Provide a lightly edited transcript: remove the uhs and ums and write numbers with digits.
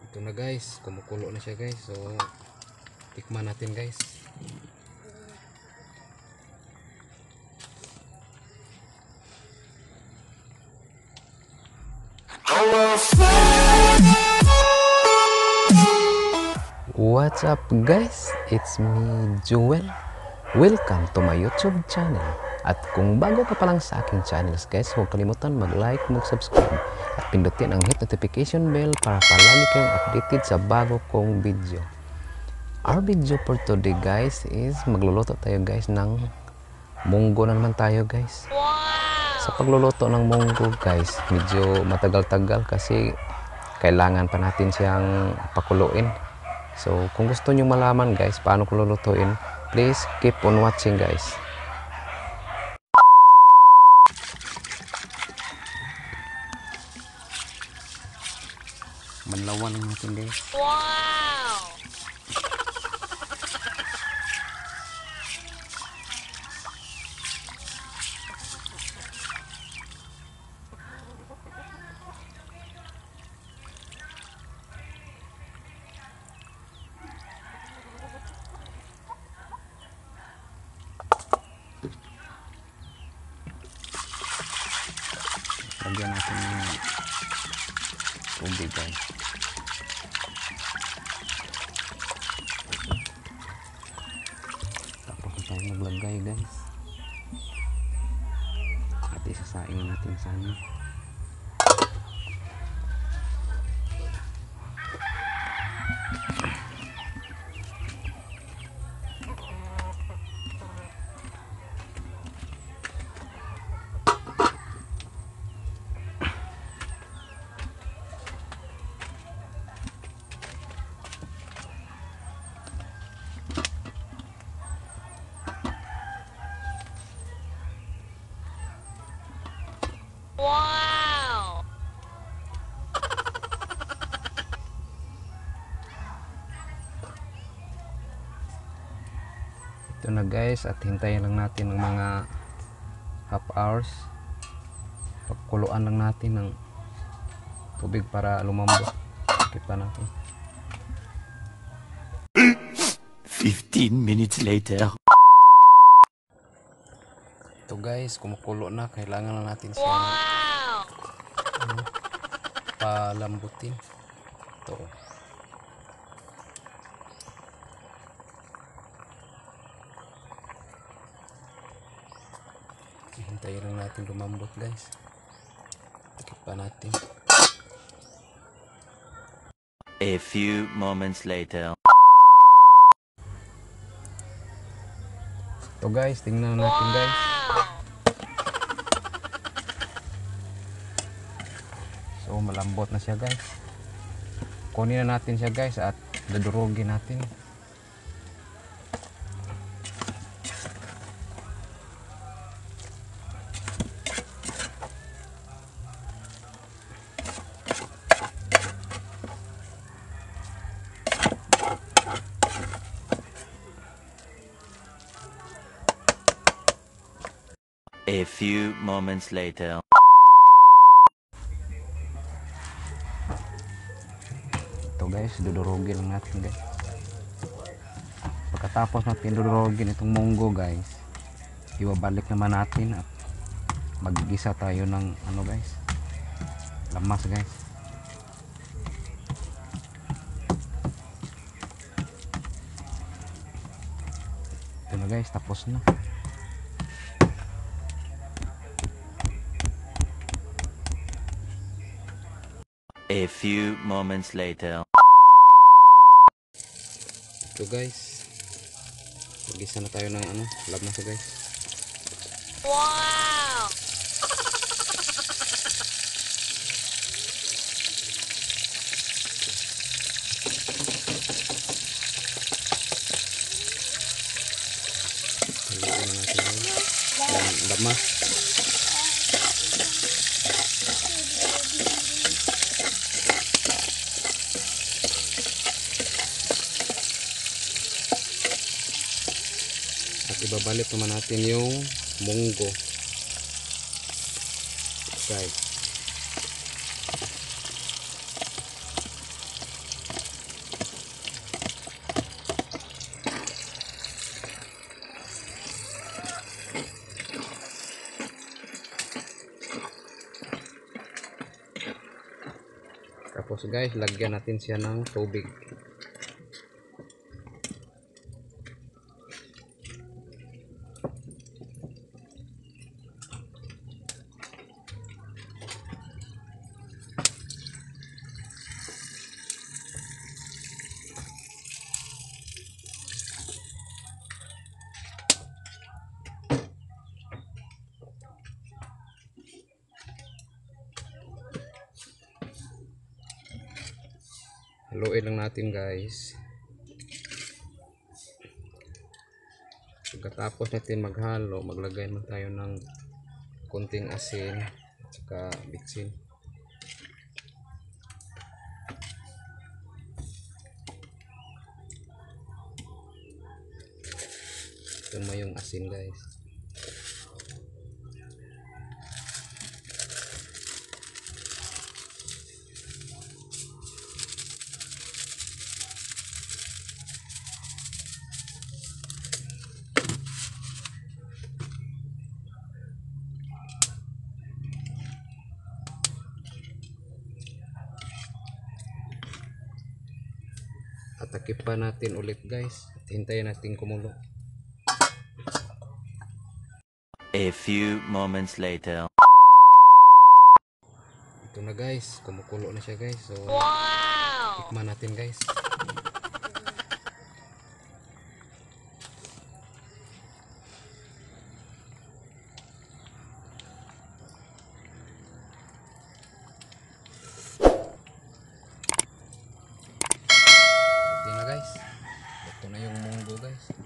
Ito na guys, kumukulo na siya guys. So tikman natin guys. What's up guys? It's me Joel. Welcome to my YouTube channel. At kung bago ka pa lang sa aking channels guys, huwag kalimutan mag-like, mag-subscribe at pindutin ang hit notification bell para palagi kayong updated sa bago kong video. Our video for today guys is magluluto tayo guys ng munggo na naman tayo guys. Sa pagluluto ng munggo guys, medyo matagal-tagal kasi kailangan pa natin siyang pakuluin. So kung gusto nyo malaman guys paano ko lulutuin, please keep on watching guys. Manlawan natin guys. Wow! Lagyan natin ng tubig guys. Tapos na tayo maglagay guys. At isasaing natin sana. Wow! Ito na guys, at hintayin lang natin ng mga half hours. Pagkuluan lang natin ng tubig para lumambot. Kita natin. 15 minutes later. Ito guys, kumukulo na. Kailangan lang natin siyang Wow! palambutin. Ito. Hintayin lang natin lumambot guys. Tikip pa natin. A few moments later. Ito guys, tingnan natin guys. So malambot na siya guys. Kunin na natin siya guys at dadurugin natin. A few moments later. Ito guys, dudurugin lang natin guys. Pagkatapos natin dudurugin itong munggo guys, ibabalik naman natin at magigisa tayo ng ano guys, lamas guys. Ito na guys, tapos na. A few moments later. Ito guys, magisa na tayo ng ano, lamas guys. Wow! Haluin na natin yung lamas. At ibabalik naman natin yung munggo guys. Tapos guys, lagyan natin siya ng tubig. Haluin lang natin guys. Pagkatapos natin maghalo, maglagay naman tayo ng konting asin at saka bitsin. Ito mo yung asin guys. At takipan natin ulit guys. At hintayin natin kumulo. A few moments later. Ito na guys, kumukulo na siya guys. So, Wow! tikman natin guys. Ito na guys. Ito na yung munggo guys.